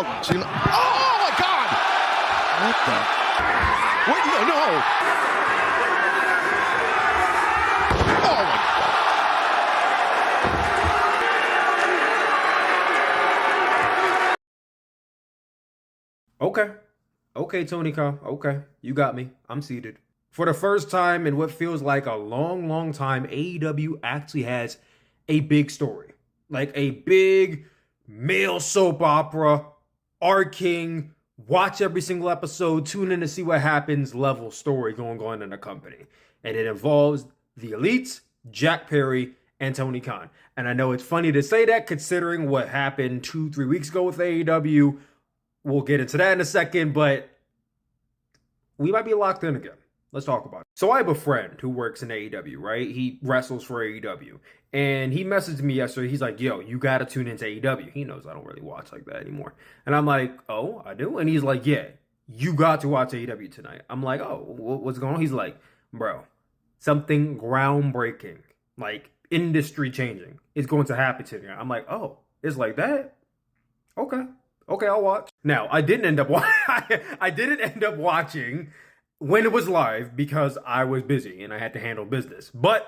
Oh my God! What the? Wait, no. Oh my. Okay, Tony Khan. Okay, you got me. I'm seated. For the first time in what feels like a long time, AEW actually has a big story. Like a big male soap opera, our king, watch every single episode, tune in to see what happens level story going on in the company. And it involves the elites, Jack Perry, and Tony Khan. And I know it's funny to say that considering what happened 2-3 weeks ago with AEW. We'll get into that in a second, but we might be locked in again. Let's talk about it. So I have a friend who works in AEW, right? He wrestles for AEW. And he messaged me yesterday. He's like, yo, you got to tune into AEW. He knows I don't really watch like that anymore. And I'm like, oh, I do? And he's like, yeah, you got to watch AEW tonight. I'm like, oh, what's going on? He's like, bro, something groundbreaking, like industry changing is going to happen tonight. I'm like, oh, it's like that? Okay, I'll watch. Now, I didn't end up watching when it was live because I was busy and I had to handle business. But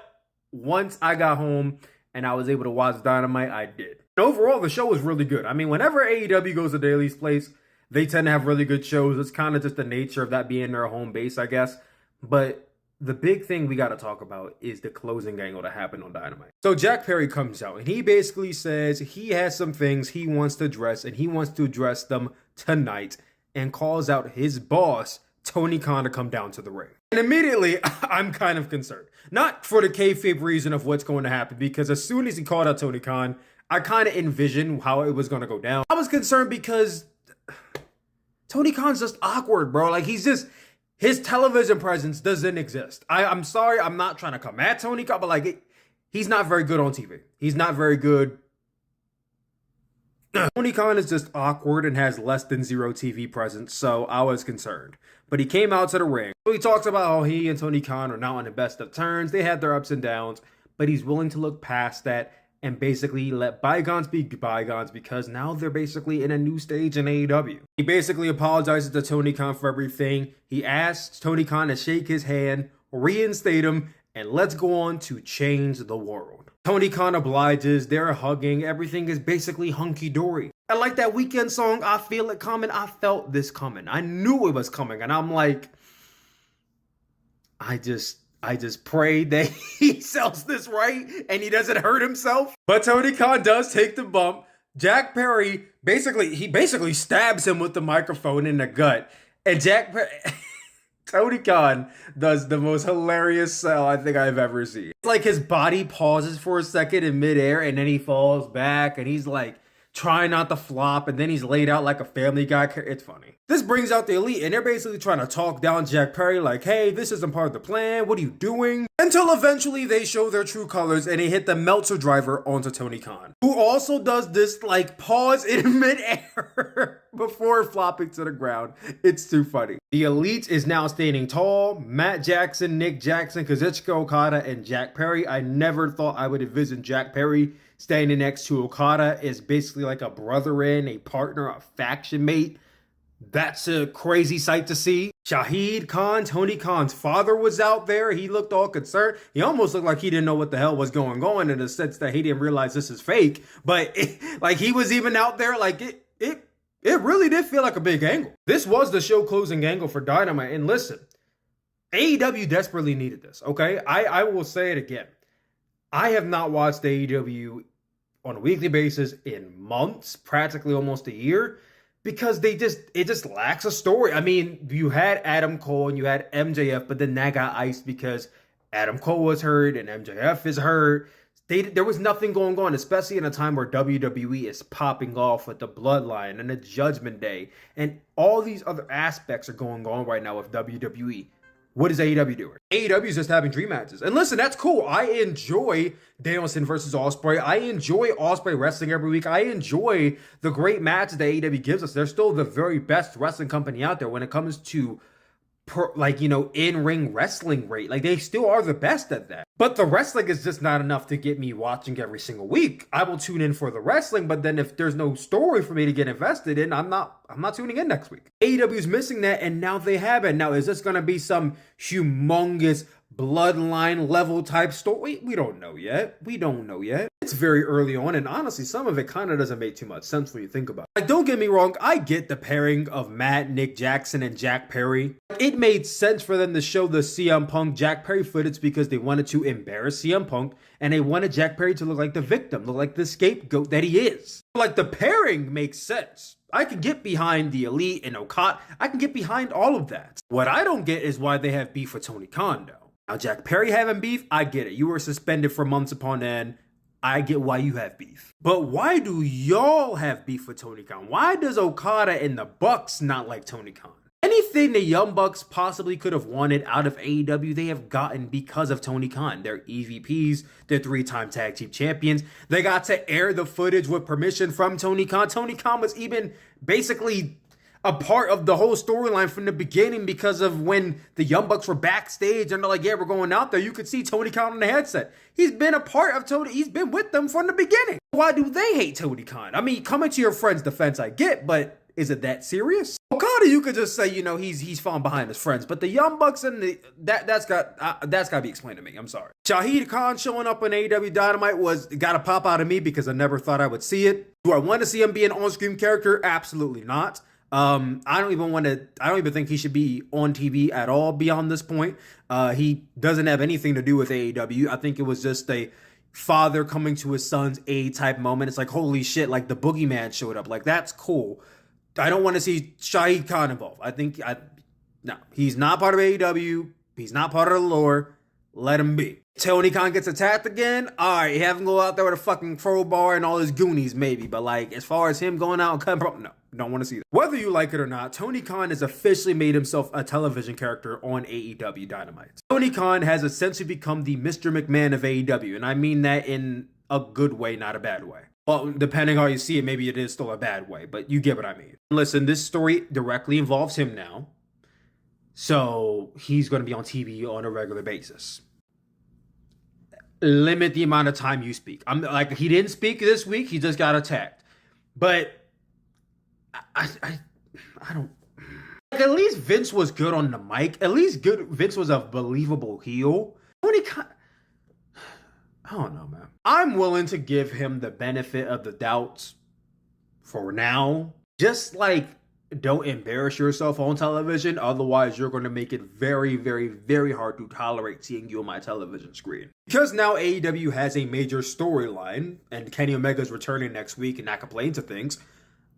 once I got home and I was able to watch Dynamite, I did. And overall, the show was really good. I mean, whenever AEW goes to Daily's place, they tend to have really good shows. It's kind of just the nature of that being their home base, I guess. But the big thing we got to talk about is the closing angle that happened on Dynamite. So Jack Perry comes out and he basically says he has some things he wants to address and he wants to address them tonight and calls out his boss, Tony Khan, to come down to the ring. And immediately, I'm kind of concerned. Not for the kayfabe reason of what's going to happen, because as soon as he called out Tony Khan, I kind of envisioned how it was going to go down. I was concerned because Tony Khan's just awkward, bro. Like, his television presence doesn't exist. I'm sorry, I'm not trying to come at Tony Khan, but like, he's not very good on TV. He's not very good. Tony Khan is just awkward and has less than zero TV presence, so I was concerned. But he came out to the ring. So he talks about how he and Tony Khan are not on the best of terms. They had their ups and downs, but he's willing to look past that and basically let bygones be bygones because now they're basically in a new stage in AEW. He basically apologizes to Tony Khan for everything. He asks Tony Khan to shake his hand, reinstate him, and let's go on to change the world. Tony Khan obliges, they're hugging, everything is basically hunky-dory. I like that Weekend song, I Feel It Coming. I felt this coming. I knew it was coming, and I'm like, I just pray that he sells this right and he doesn't hurt himself. But Tony Khan does take the bump. Jack Perry basically stabs him with the microphone in the gut. And Tony Khan does the most hilarious sell I think I've ever seen. It's like his body pauses for a second in midair and then he falls back and he's like trying not to flop and then he's laid out like a Family Guy. It's funny. This brings out the elite and they're basically trying to talk down Jack Perry like, hey, this isn't part of the plan. What are you doing? Until eventually they show their true colors and they hit the Meltzer driver onto Tony Khan, who also does this like pause in midair before flopping to the ground. It's too funny. The elite is now standing tall. Matt Jackson, Nick Jackson, Kazuchika Okada, and Jack Perry. I never thought I would envision Jack Perry standing next to Okada as basically like a brother-in, a partner, a faction mate. That's a crazy sight to see. Shahid Khan, Tony Khan's father, was out there. He looked all concerned. He almost looked like he didn't know what the hell was going on in the sense that he didn't realize this is fake. But like he was even out there like it really did feel like a big angle. This was the show closing angle for Dynamite. And listen, AEW desperately needed this, okay? I will say it again. I have not watched AEW on a weekly basis in months, practically almost a year, because it just lacks a story. I mean, you had Adam Cole and you had MJF, but then that got iced because Adam Cole was hurt and MJF is hurt. There was nothing going on, especially in a time where WWE is popping off with the Bloodline and the Judgment Day, and all these other aspects are going on right now with WWE. What is AEW doing? AEW is just having dream matches. And listen, that's cool. I enjoy Danielson versus Ospreay. I enjoy Ospreay wrestling every week. I enjoy the great matches that AEW gives us. They're still the very best wrestling company out there when it comes to in-ring wrestling rate. Like, they still are the best at that. But the wrestling is just not enough to get me watching every single week. I will tune in for the wrestling, but then if there's no story for me to get invested in, I'm not tuning in next week. AEW's missing that, and now they have it. Now, is this going to be some humongous bloodline level type story? We don't know yet. It's very early on, and honestly, some of it kind of doesn't make too much sense when you think about it. Like, don't get me wrong, I get the pairing of Matt, Nick Jackson, and Jack Perry. It made sense for them to show the CM Punk Jack Perry footage because they wanted to embarrass CM Punk, and they wanted Jack Perry to look like the victim, look like the scapegoat that he is. Like, the pairing makes sense. I can get behind the Elite and Okada. I can get behind all of that. What I don't get is why they have beef with Tony Khan, though. Now, Jack Perry having beef, I get it. You were suspended for months upon end. I get why you have beef. But why do y'all have beef with Tony Khan? Why does Okada and the Bucks not like Tony Khan? Anything the Young Bucks possibly could have wanted out of AEW, they have gotten because of Tony Khan. They're EVPs, they're 3-time tag team champions. They got to air the footage with permission from Tony Khan. Tony Khan was even basically a part of the whole storyline from the beginning because of when the Young Bucks were backstage and they're like, yeah, we're going out there. You could see Tony Khan on the headset. He's been a part of Tony. He's been with them from the beginning. Why do they hate Tony Khan? I mean, coming to your friend's defense, I get, but is it that serious? Okada, you could just say, he's falling behind his friends, but the Young Bucks and that's got to be explained to me. I'm sorry. Shahid Khan showing up on AEW Dynamite got to pop out of me because I never thought I would see it. Do I want to see him be an on-screen character? Absolutely not. I don't even think he should be on TV at all beyond this point. He doesn't have anything to do with AEW. I think it was just a father coming to his son's aid type moment. It's like, holy shit, like the boogeyman showed up. Like, that's cool. I don't want to see Shahid Khan involved. No, he's not part of AEW. He's not part of the lore. Let him be. Tony Khan gets attacked again. All right, have him go out there with a fucking crowbar and all his goonies, maybe. But like, as far as him going out and cutting, no, don't want to see that. Whether you like it or not, Tony Khan has officially made himself a television character on AEW Dynamite. Tony Khan has essentially become the Mr. McMahon of AEW, and I mean that in a good way, not a bad way. Well, depending how you see it, maybe it is still a bad way, but you get what I mean. Listen, this story directly involves him now, so he's going to be on TV on a regular basis. Limit the amount of time you speak. I'm like, he didn't speak this week, he just got attacked. But I don't. Like, at least Vince was good on the mic. At least Vince was a believable heel. Tony Khan, I don't know, man. I'm willing to give him the benefit of the doubt for now. Just like, don't embarrass yourself on television. Otherwise, you're going to make it very, very, very hard to tolerate seeing you on my television screen. Because now AEW has a major storyline, and Kenny Omega's returning next week and not complaining to things,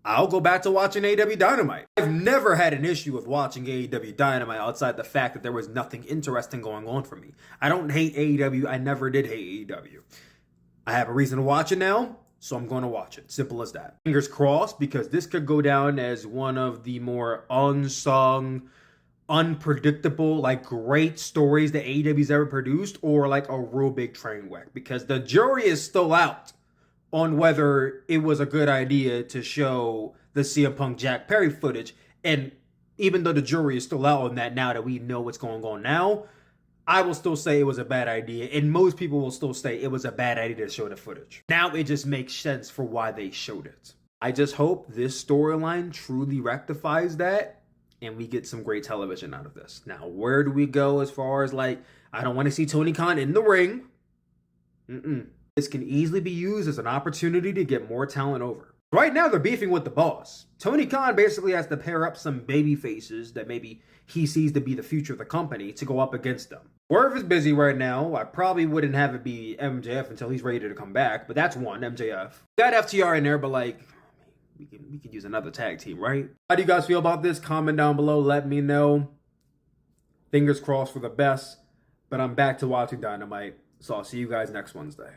I'll go back to watching AEW Dynamite. I've never had an issue with watching AEW Dynamite outside the fact that there was nothing interesting going on for me. I don't hate AEW. I never did hate AEW. I have a reason to watch it now, so I'm going to watch it. Simple as that. Fingers crossed, because this could go down as one of the more unsung, unpredictable, like, great stories that AEW's ever produced, or like a real big train wreck, because the jury is still out on whether it was a good idea to show the CM Punk Jack Perry footage. And even though the jury is still out on that now that we know what's going on now, I will still say it was a bad idea. And most people will still say it was a bad idea to show the footage. Now it just makes sense for why they showed it. I just hope this storyline truly rectifies that and we get some great television out of this. Now, where do we go as far as, like, I don't want to see Tony Khan in the ring. This can easily be used as an opportunity to get more talent over. Right now, they're beefing with the boss. Tony Khan basically has to pair up some baby faces that maybe he sees to be the future of the company to go up against them. Swerve is busy right now. I probably wouldn't have it be MJF until he's ready to come back, but that's one, MJF. Got FTR in there, but like, we could use another tag team, right? How do you guys feel about this? Comment down below. Let me know. Fingers crossed for the best, but I'm back to watching Dynamite, so I'll see you guys next Wednesday.